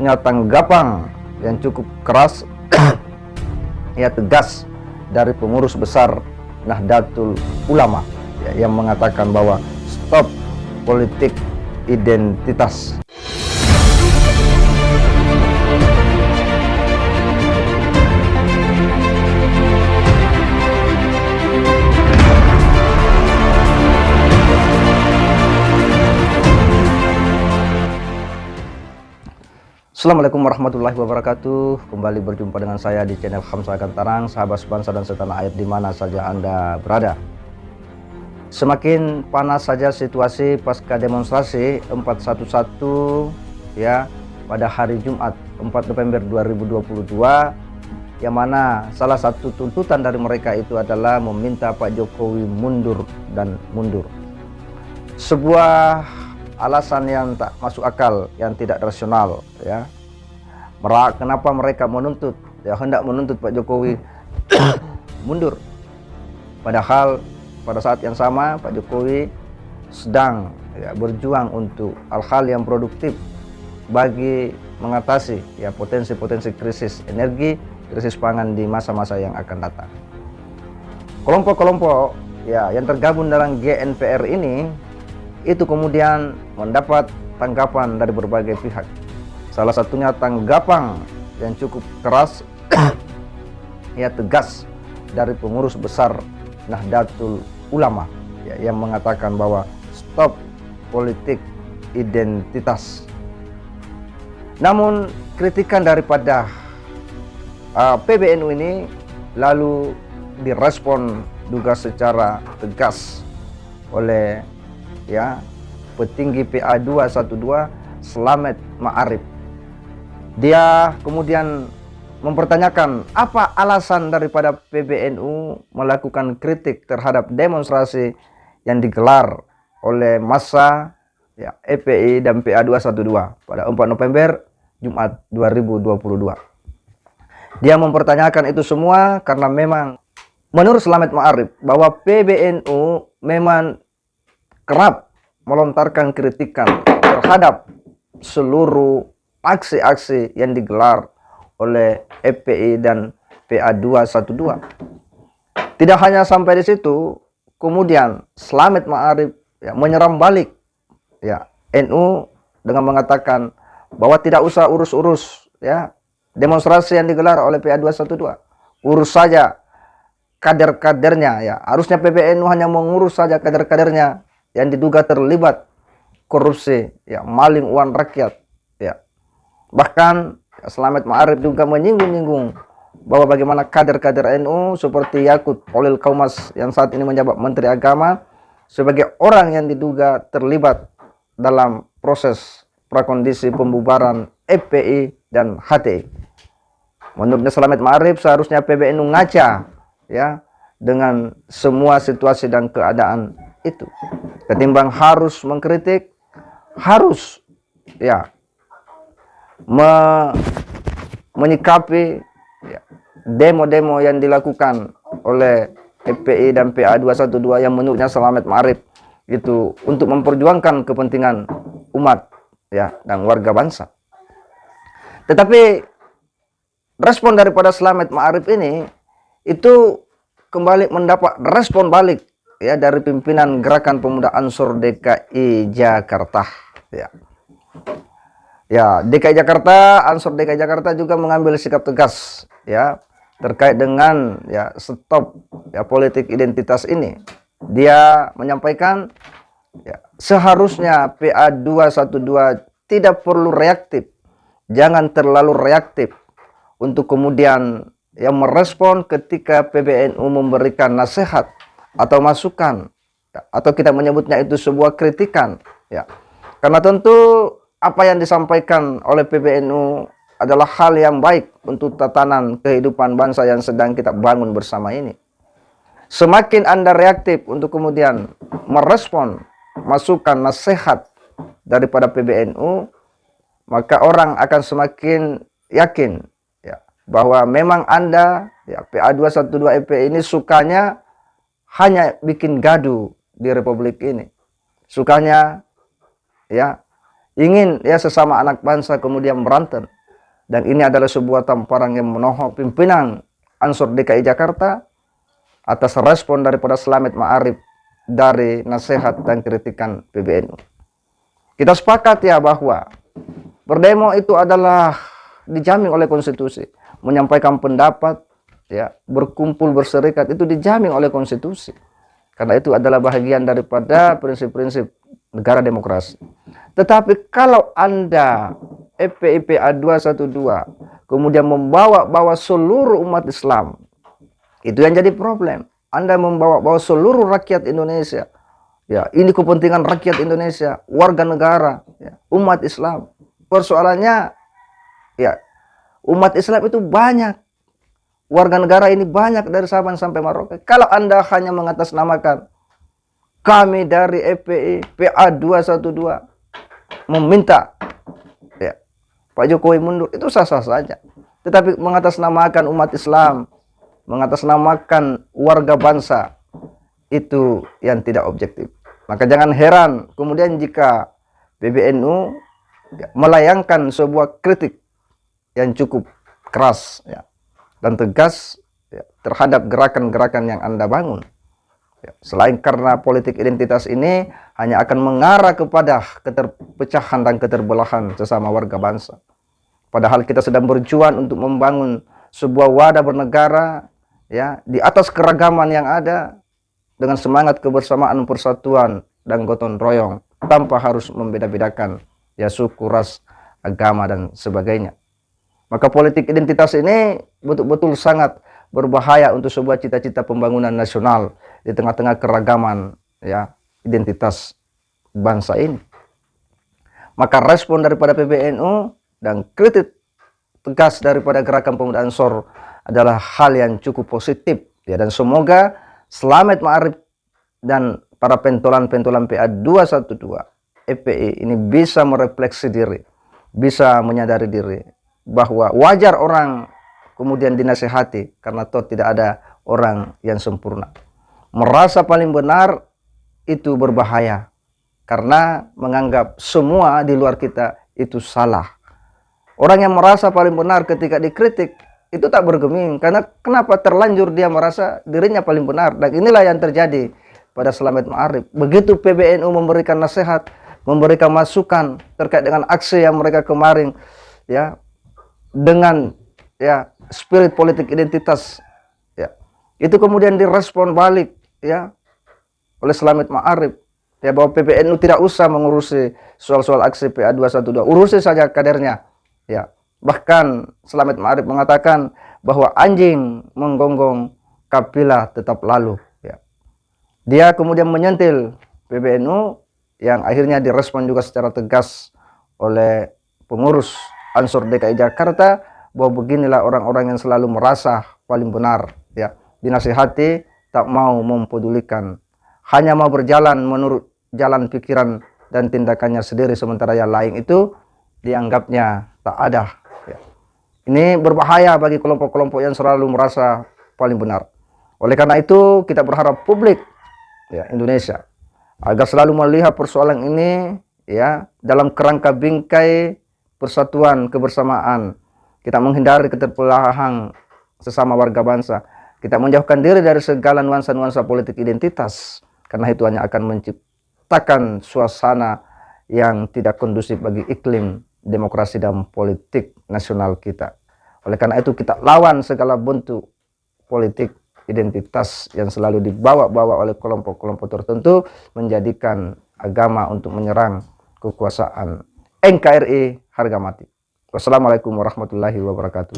satunya tanggapan yang cukup keras ya tegas dari pengurus besar Nahdlatul Ulama ya, yang mengatakan bahwa stop politik identitas. Assalamualaikum warahmatullahi wabarakatuh. Kembali berjumpa dengan saya di channel Hamzah Kantarang, sahabat sebangsa dan setanah air di mana saja Anda berada. Semakin panas saja situasi pasca demonstrasi 411 ya pada hari Jumat 4 November 2022, yang mana salah satu tuntutan dari mereka itu adalah meminta Pak Jokowi mundur dan mundur. Sebuah alasan yang tak masuk akal, yang tidak rasional ya. Kenapa mereka menuntut ya, hendak menuntut Pak Jokowi mundur, padahal pada saat yang sama Pak Jokowi sedang ya, berjuang untuk hal-hal yang produktif bagi mengatasi ya potensi-potensi krisis energi, krisis pangan di masa-masa yang akan datang. Kelompok-kelompok ya yang tergabung dalam GNPR ini itu kemudian mendapat tanggapan dari berbagai pihak. Salah satunya tanggapan yang cukup keras ya tegas dari pengurus besar Nahdlatul Ulama ya, yang mengatakan bahwa stop politik identitas. Namun kritikan daripada PBNU ini lalu direspon juga secara tegas oleh ya petinggi PA 212 Slamet Ma'arif. Dia kemudian mempertanyakan apa alasan daripada PBNU melakukan kritik terhadap demonstrasi yang digelar oleh massa ya, FPI dan PA 212 pada 4 November Jumat 2022. Dia mempertanyakan itu semua karena memang menurut Slamet Ma'arif bahwa PBNU memang kerap melontarkan kritikan terhadap seluruh aksi-aksi yang digelar oleh FPI dan PA 212. Tidak hanya sampai di situ, kemudian Slamet Ma'arif ya, menyerang balik ya NU dengan mengatakan bahwa tidak usah urus-urus ya demonstrasi yang digelar oleh PA 212. Urus saja kader-kadernya ya. Harusnya PBNU hanya mengurus saja kader-kadernya yang diduga terlibat korupsi ya, maling uang rakyat ya. Bahkan Slamet Ma'arif juga menyinggung-nyinggung bahwa bagaimana kader-kader NU seperti Yakut Holil Kaumas yang saat ini menjabat Menteri Agama sebagai orang yang diduga terlibat dalam proses prakondisi pembubaran FPI dan HTI. Menurutnya Slamet Ma'arif seharusnya PBNU ngaca ya dengan semua situasi dan keadaan itu. Ketimbang harus mengkritik, harus ya menyikapi ya, demo-demo yang dilakukan oleh FPI dan PA 212 yang menurutnya Slamet Ma'arif itu untuk memperjuangkan kepentingan umat ya dan warga bangsa. Tetapi respon daripada Slamet Ma'arif ini itu kembali mendapat respon balik ya dari pimpinan Gerakan Pemuda Ansor DKI Jakarta ya. Ya, DKI Jakarta, Ansor DKI Jakarta juga mengambil sikap tegas ya terkait dengan ya stop ya politik identitas ini. Dia menyampaikan ya, seharusnya PA 212 tidak perlu reaktif. Jangan terlalu reaktif untuk kemudian yang merespon ketika PBNU memberikan nasihat atau masukan ya, atau kita menyebutnya itu sebuah kritikan ya. Karena tentu apa yang disampaikan oleh PBNU adalah hal yang baik untuk tatanan kehidupan bangsa yang sedang kita bangun bersama ini. Semakin Anda reaktif untuk kemudian merespon masukan nasihat daripada PBNU, maka orang akan semakin yakin ya, bahwa memang Anda ya, PA 212 FPI ini sukanya hanya bikin gaduh di Republik ini. Sukanya ya ingin ya sesama anak bangsa kemudian berantem. Dan ini adalah sebuah tamparan yang menohok pimpinan Ansor DKI Jakarta atas respon daripada Slamet Ma'arif dari nasihat dan kritikan PBNU. Kita sepakat ya bahwa berdemo itu adalah dijamin oleh konstitusi. Menyampaikan pendapat, ya, berkumpul, berserikat itu dijamin oleh konstitusi. Karena itu adalah bahagian daripada prinsip-prinsip negara demokrasi. Tetapi kalau Anda FPIPA 212 kemudian membawa seluruh umat Islam, itu yang jadi problem. Anda membawa seluruh rakyat Indonesia. Ya, ini kepentingan rakyat Indonesia, warga negara, ya, umat Islam. Persoalannya, ya, umat Islam itu banyak. Warga negara ini banyak dari Sabang sampai Merauke. Kalau Anda hanya mengatasnamakan kami dari FPI PA 212 meminta, ya, Pak Jokowi mundur, itu sah-sah saja. Tetapi mengatasnamakan umat Islam, mengatasnamakan warga bangsa, itu yang tidak objektif. Maka jangan heran kemudian jika PBNU melayangkan sebuah kritik yang cukup keras, ya, dan tegas, ya, terhadap gerakan-gerakan yang Anda bangun. Ya, selain karena politik identitas ini hanya akan mengarah kepada keterpecahan dan keterbelahan sesama warga bangsa. Padahal kita sedang berjuang untuk membangun sebuah wadah bernegara, ya, di atas keragaman yang ada dengan semangat kebersamaan, persatuan dan gotong royong tanpa harus membeda-bedakan, ya, suku, ras, agama dan sebagainya. Maka politik identitas ini betul-betul sangat berbahaya untuk sebuah cita-cita pembangunan nasional di tengah-tengah keragaman, ya, identitas bangsa ini. Maka respon daripada PBNU dan kritik tegas daripada Gerakan Pemuda Ansor adalah hal yang cukup positif, ya, dan semoga Slamet Ma'arif dan para pentolan-pentolan PA 212 FPI ini bisa merefleksi diri, bisa menyadari diri bahwa wajar orang kemudian dinasihati, karena toh tidak ada orang yang sempurna. Merasa paling benar itu berbahaya, karena menganggap semua di luar kita itu salah. Orang yang merasa paling benar ketika dikritik itu tak bergeming, karena kenapa? Terlanjur dia merasa dirinya paling benar. Dan inilah yang terjadi pada Slamet Ma'arif. Begitu PBNU memberikan nasihat, memberikan masukan terkait dengan aksi yang mereka kemarin, ya, dengan, ya, spirit politik identitas, ya, itu kemudian direspon balik, ya, oleh Slamet Ma'arif, ya, bahwa PBNU tidak usah mengurusi soal-soal aksi PA 212, urusi saja kadernya, ya. Bahkan Slamet Ma'arif mengatakan bahwa anjing menggonggong kapilah tetap lalu, ya. Dia kemudian menyentil PBNU yang akhirnya direspon juga secara tegas oleh pengurus Ansor DKI Jakarta, bahwa beginilah orang-orang yang selalu merasa paling benar, ya, dinasihati tak mau mempedulikan, hanya mau berjalan menurut jalan pikiran dan tindakannya sendiri, sementara yang lain itu dianggapnya tak ada, ya. Ini berbahaya bagi kelompok-kelompok yang selalu merasa paling benar. Oleh karena itu kita berharap publik, ya, Indonesia agar selalu melihat persoalan ini, ya, dalam kerangka bingkai persatuan kebersamaan. Kita menghindari keterbelahan sesama warga bangsa. Kita menjauhkan diri dari segala nuansa-nuansa politik identitas, karena itu hanya akan menciptakan suasana yang tidak kondusif bagi iklim demokrasi dan politik nasional kita. Oleh karena itu kita lawan segala bentuk politik identitas yang selalu dibawa-bawa oleh kelompok-kelompok tertentu menjadikan agama untuk menyerang kekuasaan. NKRI harga mati. Wassalamualaikum warahmatullahi wabarakatuh.